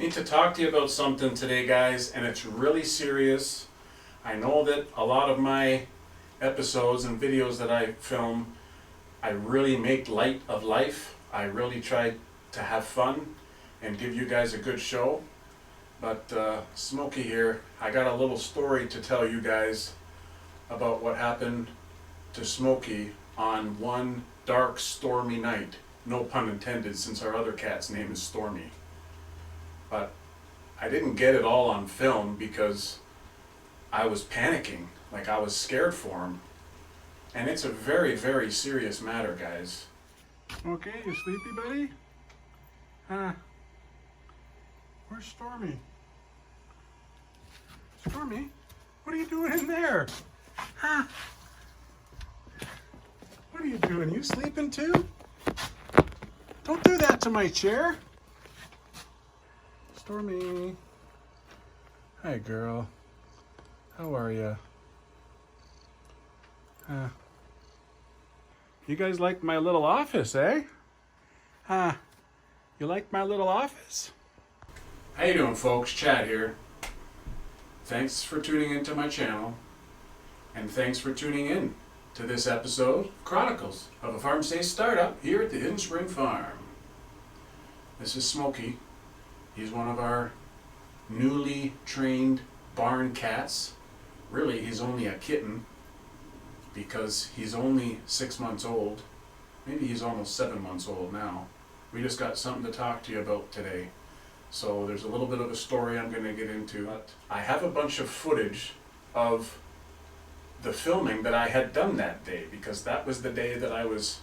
Need to talk to you about something today, guys, and it's really serious. I know that a lot of my episodes and videos that I film, I really make light of life. I really try to have fun and give you guys a good show. But Smokey here, I got a little story to tell you guys about what happened to Smokey on one dark, stormy night. No pun intended, since our other cat's name is Stormy. But I didn't get it all on film because I was panicking, like I was scared for him. And it's a very, very serious matter, guys. Okay, you sleepy, buddy? Where's Stormy? Stormy? What are you doing in there? Huh? What are you doing? You sleeping too? Don't do that to my chair. Stormy. Hi, girl. How are you? You guys like my little office, eh? You like my little office? How you doing, folks? Chad here. Thanks for tuning into my channel, and thanks for tuning in to this episode of Chronicles of a Farm Safe Startup here at the Hidden Spring Farm. This is Smokey. He's one of our newly trained barn cats. Really, he's only a kitten because he's only 6 months old. Maybe he's almost 7 months old now. We just got something to talk to you about today. So there's a little bit of a story I'm going to get into. But I have a bunch of footage of the filming that I had done that day, because that was the day that I was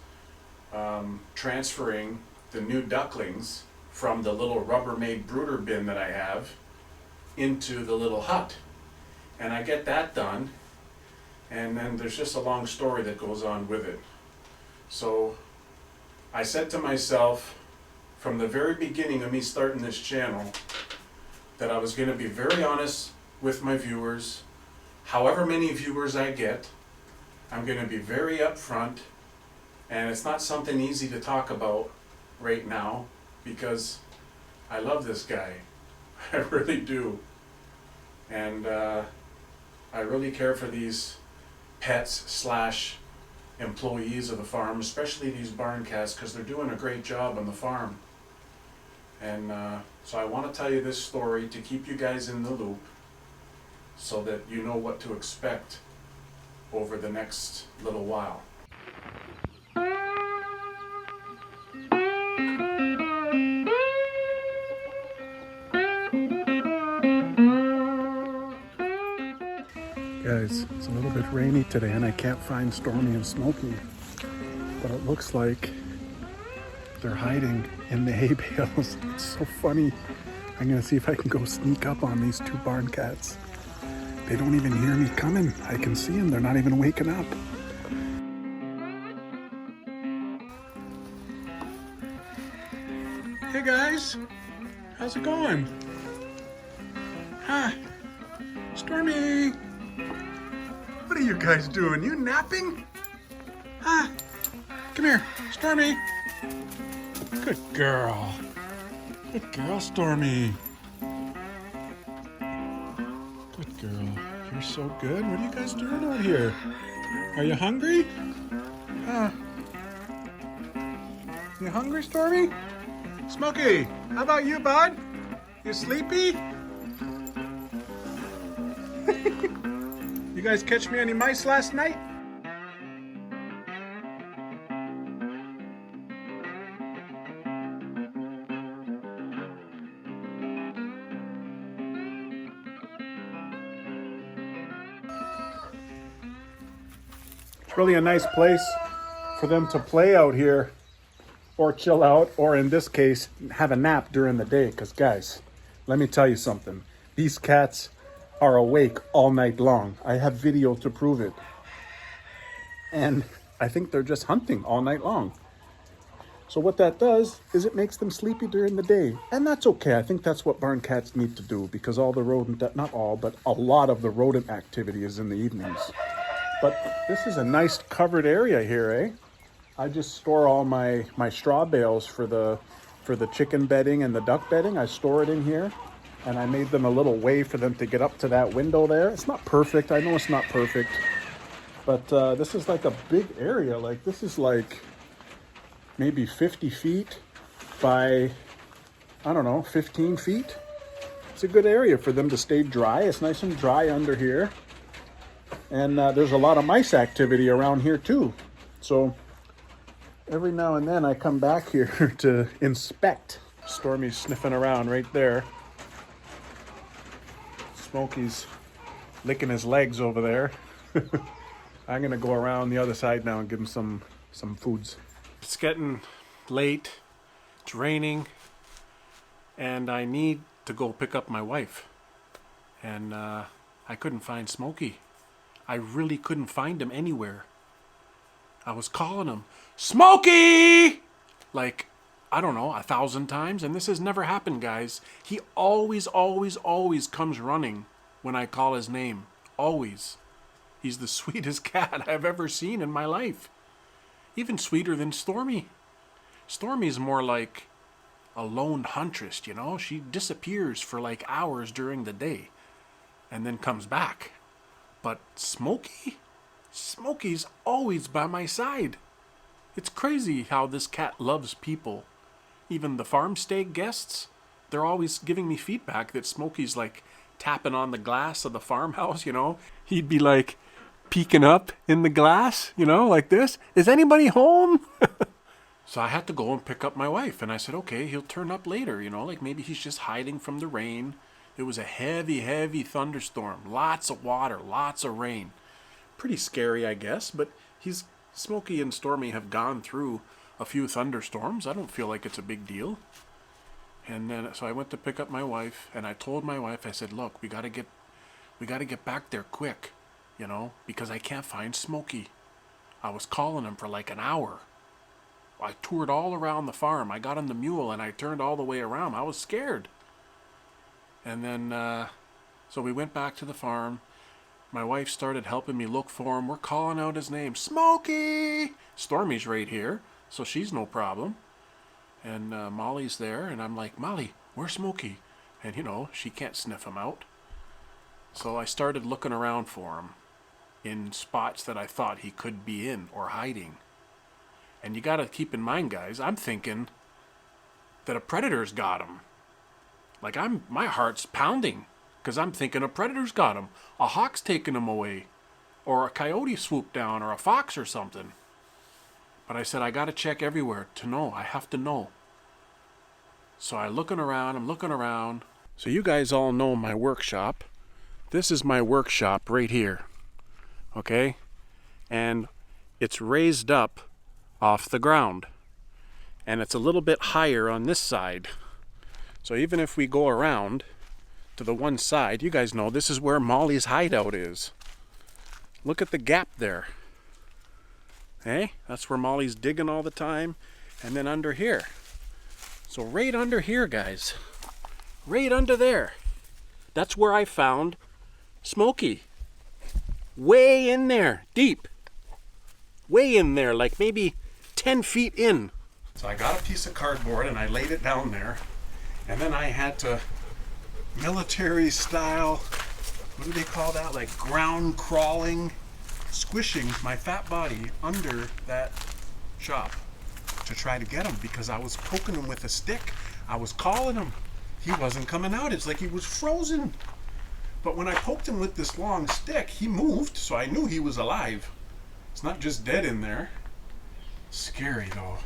transferring the new ducklings from the little Rubbermaid brooder bin that I have into the little hut. And I get that done, and then there's just a long story that goes on with it. So I said to myself from the very beginning of me starting this channel that I was going to be very honest with my viewers. However many viewers I get, I'm going to be very upfront, and it's not something easy to talk about right now because I love this guy. I really do. And I really care for these pets / employees of the farm, especially these barn cats, because they're doing a great job on the farm. And so I want to tell you this story to keep you guys in the loop, so that you know what to expect over the next little while. Guys, it's a little bit rainy today and I can't find Stormy and Smokey, but it looks like they're hiding in the hay bales. It's so funny. I'm gonna see if I can go sneak up on these two barn cats. They don't even hear me coming. I can see them. They're not even waking up. Hey guys, how's it going? Stormy, what are you guys doing? You napping? Come here, Stormy. Good girl. Good girl, Stormy. Good girl. You're so good. What are you guys doing out here? Are you hungry? You hungry, Stormy? Smokey, how about you, bud? You sleepy? You guys catch me any mice last night? It's really a nice place for them to play out here, or chill out, or in this case, have a nap during the day. Because guys, let me tell you something. These cats are awake all night long. I have video to prove it. And I think they're just hunting all night long. So what that does is it makes them sleepy during the day. And that's okay. I think that's what barn cats need to do, because all the rodent, not all, but a lot of the rodent activity is in the evenings. But this is a nice covered area here, eh? I just store all my straw bales for the for the chicken bedding and the duck bedding. I store it in here, and I made them a little way for them to get up to that window there. It's not perfect. I know it's not perfect, but this is like a big area. Like this is like maybe 50 feet by, I don't know, 15 feet. It's a good area for them to stay dry. It's nice and dry under here. And there's a lot of mice activity around here too. So every now and then I come back here to inspect. Stormy's sniffing around right there. Smokey's licking his legs over there. I'm gonna go around the other side now and give him some foods. It's getting late, it's raining, and I need to go pick up my wife. And I couldn't find Smokey. I really couldn't find him anywhere. I was calling him, Smokey! Like, I don't know, 1,000 times, and this has never happened, guys. He always comes running when I call his name. Always. He's the sweetest cat I've ever seen in my life. Even sweeter than Stormy. Stormy's more like a lone huntress, you know? She disappears for like hours during the day and then comes back. But Smokey's always by my side. It's crazy how this cat loves people. Even the farm stay guests, they're always giving me feedback that Smokey's like tapping on the glass of the farmhouse, you know? He'd be like peeking up in the glass, you know, like this. Is anybody home? So I had to go and pick up my wife. And I said, okay, he'll turn up later, you know, like maybe he's just hiding from the rain. It was a heavy thunderstorm. Lots of water, lots of rain. Pretty scary, I guess, but Smokey and Stormy have gone through a few thunderstorms. I don't feel like it's a big deal. And then, so I went to pick up my wife, and I told my wife, I said, look, we gotta get back there quick, you know, because I can't find Smokey. I was calling him for like an hour. I toured all around the farm. I got on the mule, and I turned all the way around. I was scared. And then, so we went back to the farm. My wife started helping me look for him. We're calling out his name, Smokey! Stormy's right here, so she's no problem. And Molly's there, and I'm like, Molly, where's Smokey? And, you know, she can't sniff him out. So I started looking around for him in spots that I thought he could be in or hiding. And you gotta keep in mind, guys, I'm thinking that a predator's got him. Like, my heart's pounding, because I'm thinking a predator's got him. A hawk's taking him away, or a coyote swooped down, or a fox or something. But I said, I gotta check everywhere to know. I have to know. So I'm looking around. So you guys all know my workshop. This is my workshop right here. Okay? And it's raised up off the ground. And it's a little bit higher on this side. So even if we go around to the one side, you guys know this is where Molly's hideout is. Look at the gap there. Hey, that's where Molly's digging all the time. And then under here. So right under here, guys. Right under there. That's where I found Smokey. Way in there, deep. Way in there, like maybe 10 feet in. So I got a piece of cardboard and I laid it down there. And then I had to military style, what do they call that? Like ground crawling, squishing my fat body under that shop to try to get him, because I was poking him with a stick. I was calling him. He wasn't coming out. It's like he was frozen. But when I poked him with this long stick, he moved, so I knew he was alive. It's not just dead in there. Scary though.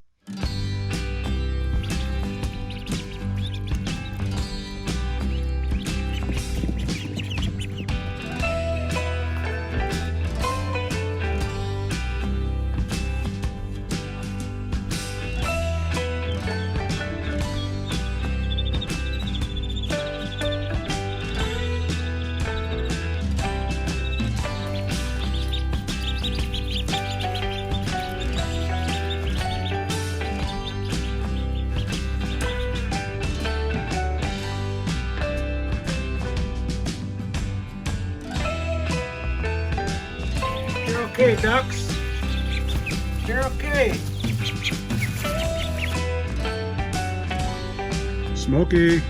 Okay, ducks. You're okay. Smokey.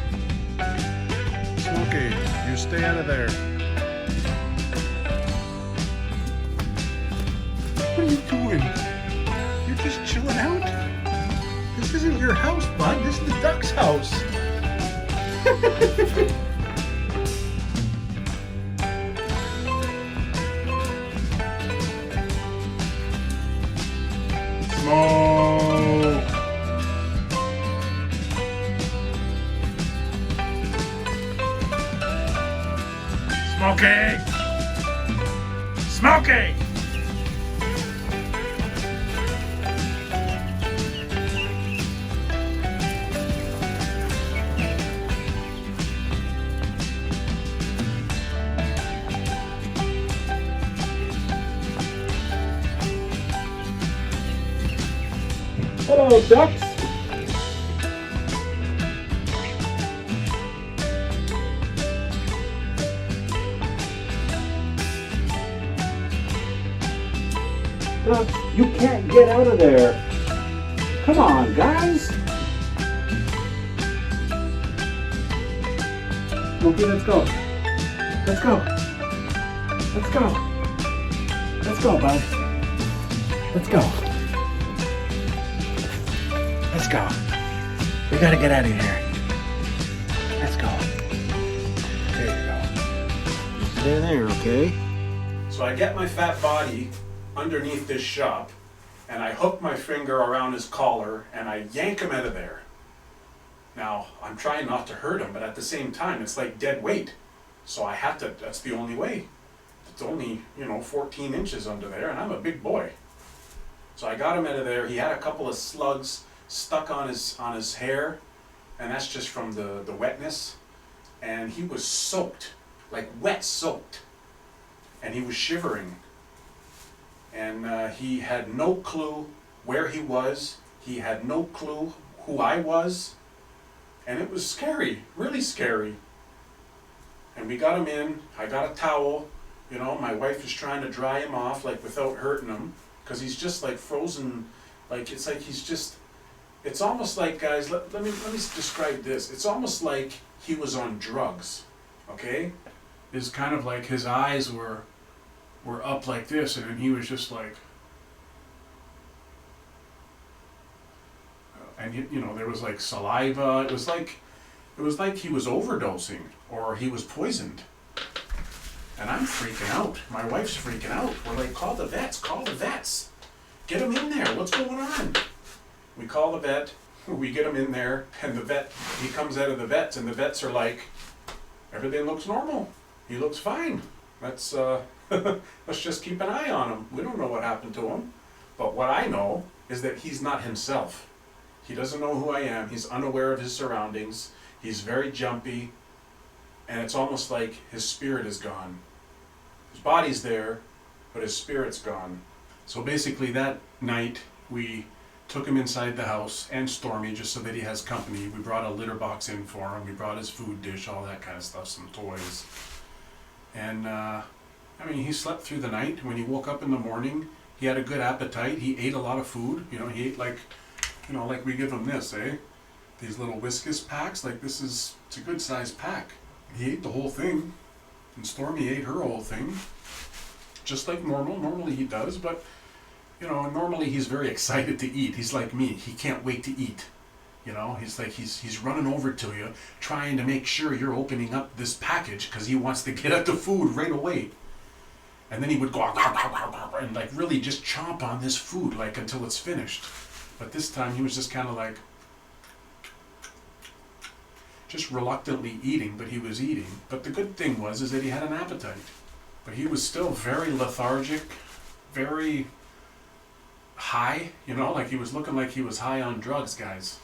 Smokey, you stay out of there. What are you doing? You're just chilling out? This isn't your house, bud. This is the duck's house. Smoke. Smokey. Smokey. Hello, ducks. Ducks, you can't get out of there. Come on, guys. Smokey, let's go. Let's go. Let's go. Let's go, bud. Let's go. Let's go. We gotta get out of here. Let's go. There you go. Stay there, okay? So I get my fat body underneath this shop, and I hook my finger around his collar, and I yank him out of there. Now, I'm trying not to hurt him, but at the same time, it's like dead weight. So I have to, that's the only way. It's only, 14 inches under there, and I'm a big boy. So I got him out of there. He had a couple of slugs stuck on his hair, and that's just from the wetness. And he was soaked, like wet soaked. And he was shivering. And he had no clue where he was. He had no clue who I was. And it was scary, really scary. And we got him in. I got a towel. My wife is trying to dry him off, like without hurting him. Because he's just like frozen, it's like he's just, it's almost like, guys, let me describe this. It's almost like he was on drugs, okay? It's kind of like his eyes were up like this, and then he was just like, and there was like saliva. It was like he was overdosing or he was poisoned. And I'm freaking out. My wife's freaking out. We're like, call the vets, get him in there. What's going on? We call the vet. We get him in there, and the vet. He comes out of the vets, and the vets are like, everything looks normal. He looks fine. Let's let's just keep an eye on him. We don't know what happened to him, but what I know is that he's not himself. He doesn't know who I am. He's unaware of his surroundings. He's very jumpy, and it's almost like his spirit is gone. His body's there, but his spirit's gone. So basically that night we took him inside the house, and Stormy, just so that he has company. We brought a litter box in for him. We brought his food dish, all that kind of stuff, some toys. And he slept through the night. When he woke up in the morning, he had a good appetite. He ate a lot of food. He ate like we give him this, eh? These little Whiskas packs, it's a good sized pack. He ate the whole thing, and Stormy ate her whole thing, just like normally he does, but, normally he's very excited to eat. He's like me. He can't wait to eat. He's running over to you, trying to make sure you're opening up this package because he wants to get at the food right away. And then he would go and really just chomp on this food until it's finished. But this time he was just kind of just reluctantly eating, but he was eating. But the good thing is that he had an appetite. But he was still very lethargic, very high, he was looking like he was high on drugs, guys.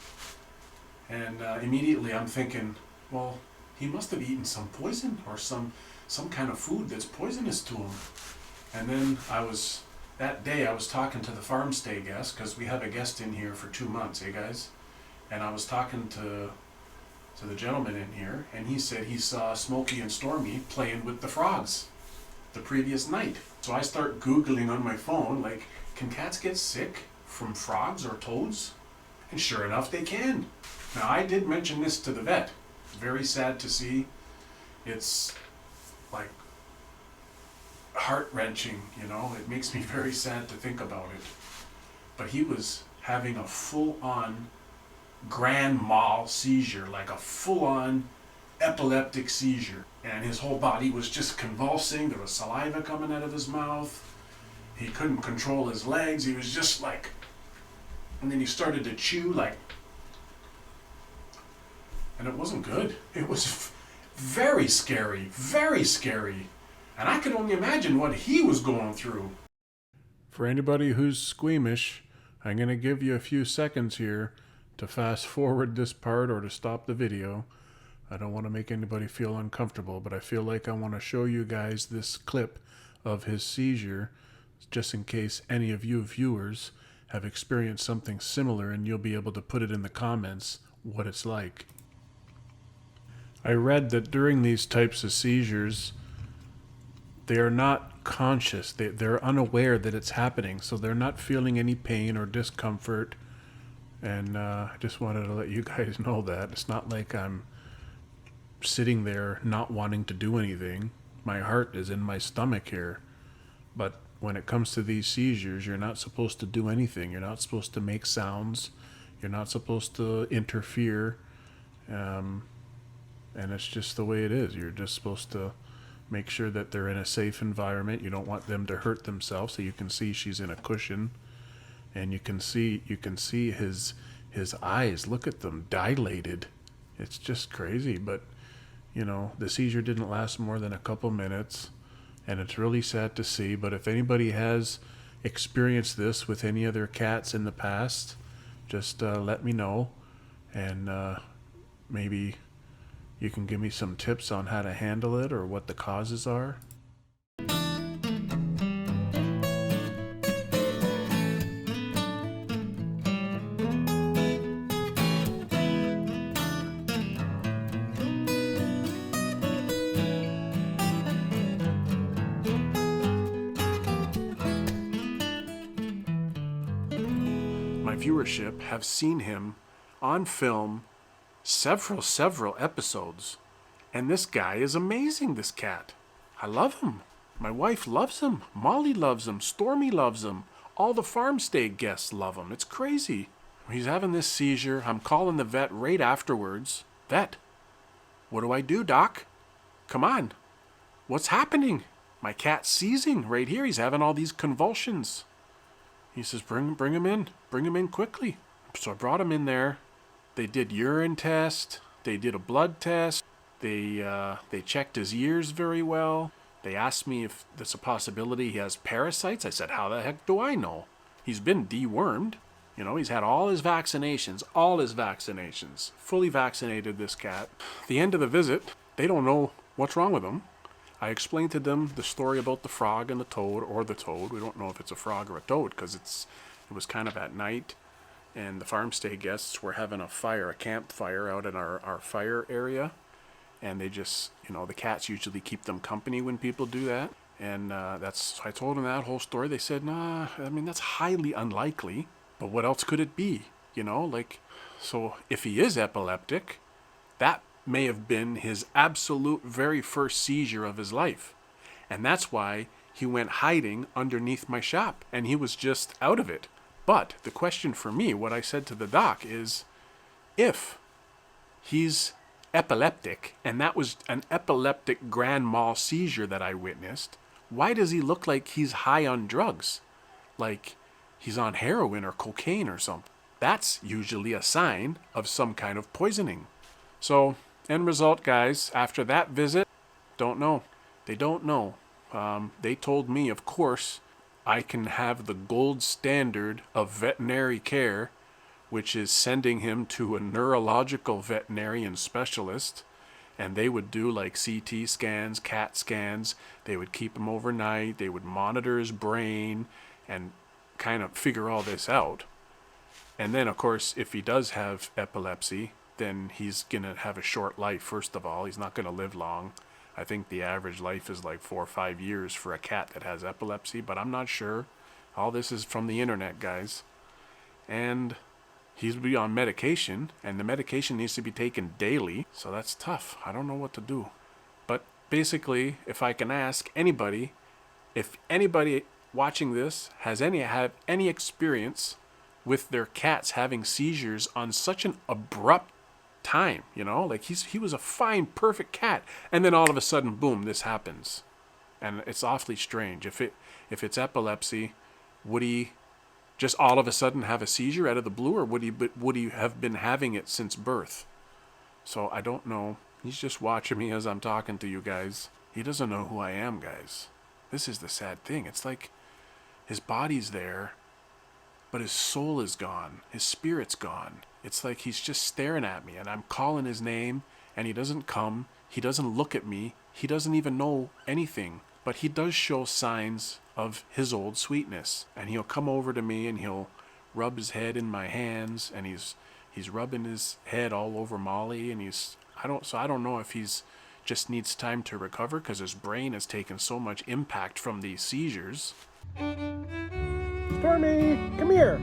And immediately I'm thinking, well, he must have eaten some poison or some kind of food that's poisonous to him. And then that day I was talking to the farm stay guest, because we have a guest in here for 2 months, guys? And I was talking to the gentleman in here, and he said he saw Smokey and Stormy playing with the frogs the previous night. So I start Googling on my phone, can cats get sick from frogs or toads? And sure enough, they can. Now, I did mention this to the vet. Very sad to see. It's like heart-wrenching, you know. It makes me very sad to think about it. But he was having a full-on grand mal seizure, like a full-on epileptic seizure. And his whole body was just convulsing. There was saliva coming out of his mouth. He couldn't control his legs. He was just like, and then he started to chew like, and it wasn't good. It was very scary, very scary. And I could only imagine what he was going through. For anybody who's squeamish, I'm going to give you a few seconds here to fast forward this part or to stop the video. I don't want to make anybody feel uncomfortable, but I feel like I want to show you guys this clip of his seizure, just in case any of you viewers have experienced something similar, and you'll be able to put it in the comments what it's like. I read that during these types of seizures, they are not conscious. They're unaware that it's happening, so they're not feeling any pain or discomfort. And I just wanted to let you guys know that. It's not like I'm sitting there not wanting to do anything. My heart is in my stomach here. But when it comes to these seizures, you're not supposed to do anything. You're not supposed to make sounds. You're not supposed to interfere. And it's just the way it is. You're just supposed to make sure that they're in a safe environment. You don't want them to hurt themselves. So you can see she's in a cushion, and you can see his eyes. Look at them, dilated. It's just crazy. But you know, the seizure didn't last more than a couple minutes, and it's really sad to see. But if anybody has experienced this with any other cats in the past, just let me know, and maybe you can give me some tips on how to handle it or what the causes are. My viewership have seen him on film several episodes, and this guy is amazing, this cat. I love him. My wife loves him. Molly loves him. Stormy loves him. All the farm stay guests love him. It's crazy. He's having this seizure. I'm calling the vet right afterwards. Vet, what do I do, doc? Come on. What's happening? My cat's seizing right here. He's having all these convulsions. He says, bring him in. Bring him in quickly. So I brought him in there. They did urine test. They did a blood test. They checked his ears very well. They asked me if there's a possibility he has parasites. I said, how the heck do I know? He's been dewormed. You know, he's had all his vaccinations. Fully vaccinated, this cat. At the end of the visit, they don't know what's wrong with him. I explained to them the story about the frog and the toad, or the toad. We don't know if it's a frog or a toad because it was kind of at night. And the farm stay guests were having a campfire out in our fire area. And they just, you know, the cats usually keep them company when people do that. And I told them that whole story. They said, nah, I mean, that's highly unlikely. But what else could it be? You know, like, so if he is epileptic, that may have been his absolute very first seizure of his life. And that's why he went hiding underneath my shop. And he was just out of it. But the question for me, what I said to the doc is, if he's epileptic, and that was an epileptic grand mal seizure that I witnessed, why does he look like he's high on drugs? Like he's on heroin or cocaine or something. That's usually a sign of some kind of poisoning. So, end result, guys, after that visit, don't know. They don't know. They told me, of course, I can have the gold standard of veterinary care, which is sending him to a neurological veterinarian specialist, and they would do like CT scans, CAT scans. They would keep him overnight. They would monitor his brain and kind of figure all this out. And then, of course, if he does have epilepsy, then he's going to have a short life, first of all. He's not going to live long. I think the average life is like 4 or 5 years for a cat that has epilepsy, but I'm not sure. All this is from the internet, guys. And he's be on medication, and the medication needs to be taken daily, so that's tough. I don't know what to do. But basically, if I can ask anybody, if anybody watching this have any experience with their cats having seizures on such an abrupt time, you know, like he was a fine, perfect cat, and then all of a sudden, boom, this happens, and it's awfully strange. If it's epilepsy, would he just all of a sudden have a seizure out of the blue, or would he have been having it since birth? So I don't know. He's just watching me as I'm talking to you guys. He doesn't know who I am, guys. This is the sad thing. It's like his body's there, but his soul is gone. His spirit's gone. It's like he's just staring at me, and I'm calling his name, and he doesn't come. He doesn't look at me. He doesn't even know anything. But he does show signs of his old sweetness. And he'll come over to me, and he'll rub his head in my hands, and he's rubbing his head all over Molly, and I don't know if he's just needs time to recover because his brain has taken so much impact from these seizures. Stormy, come here.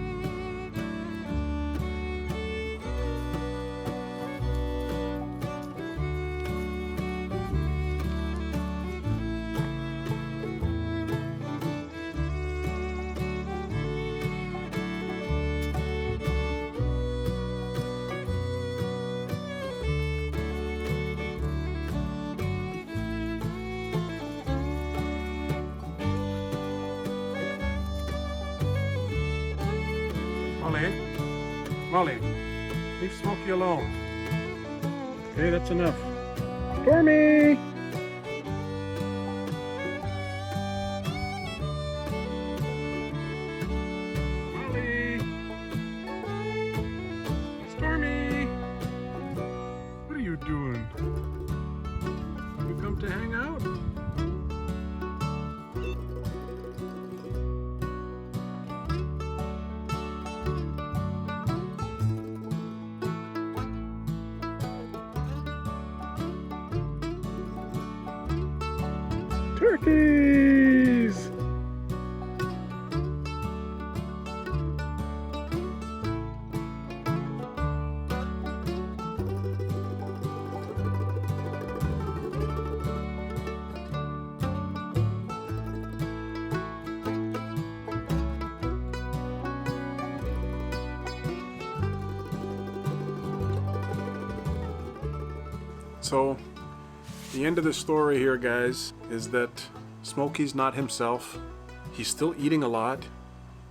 Molly, leave Smokey alone. Okay, that's enough. Stormy! Molly! Stormy! What are you doing? You come to hang out? Turkeys! So, the end of the story here, guys, is that Smokey's not himself. He's still eating a lot.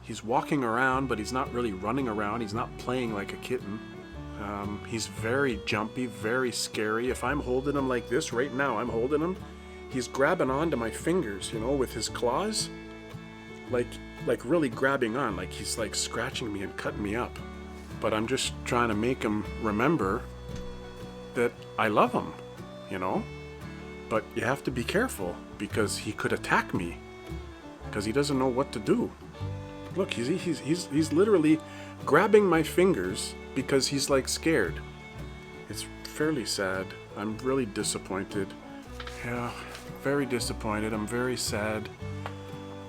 He's walking around, but he's not really running around. He's not playing like a kitten. He's very jumpy, very scary. If I'm holding him like this right now, I'm holding him, he's grabbing onto my fingers, you know, with his claws. Like really grabbing on, like he's like scratching me and cutting me up. But I'm just trying to make him remember that I love him, you know? But you have to be careful because he could attack me because he doesn't know what to do. Look, he's literally grabbing my fingers because he's like scared. It's fairly sad. I'm really disappointed. Yeah, very disappointed. I'm very sad.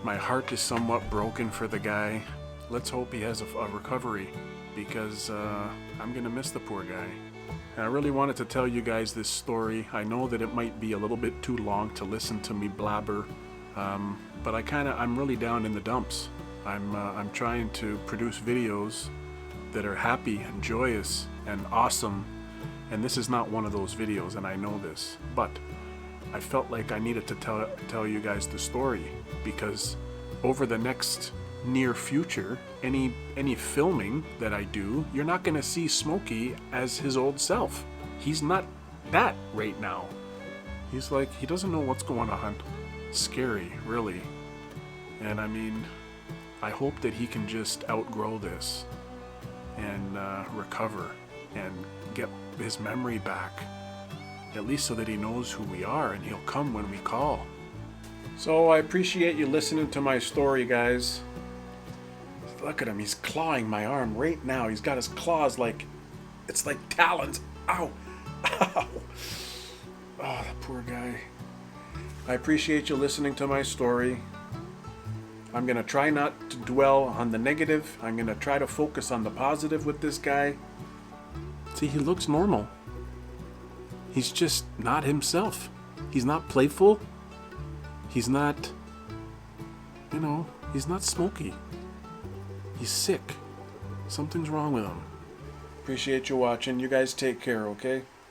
My heart is somewhat broken for the guy. Let's hope he has a recovery because I'm gonna miss the poor guy. And I really wanted to tell you guys this story. I know that it might be a little bit too long to listen to me blabber, but I'm really down in the dumps. I'm trying to produce videos that are happy and joyous and awesome, and this is not one of those videos, and I know this. But I felt like I needed to tell you guys the story because over the next near future, any filming that I do, you're not going to see Smokey as his old self. He's not that right now. He's like, he doesn't know what's going on. Scary, really. And I mean, I hope that he can just outgrow this and recover and get his memory back, at least so that he knows who we are and he'll come when we call. So I appreciate you listening to my story, guys. Look at him, he's clawing my arm right now. He's got his claws like, it's like talons. Ow! Ow! Oh, that poor guy. I appreciate you listening to my story. I'm gonna try not to dwell on the negative. I'm going to try to focus on the positive with this guy. See, he looks normal. He's just not himself. He's not playful. He's not, he's not Smokey. He's sick. Something's wrong with him. Appreciate you watching. You guys take care, okay?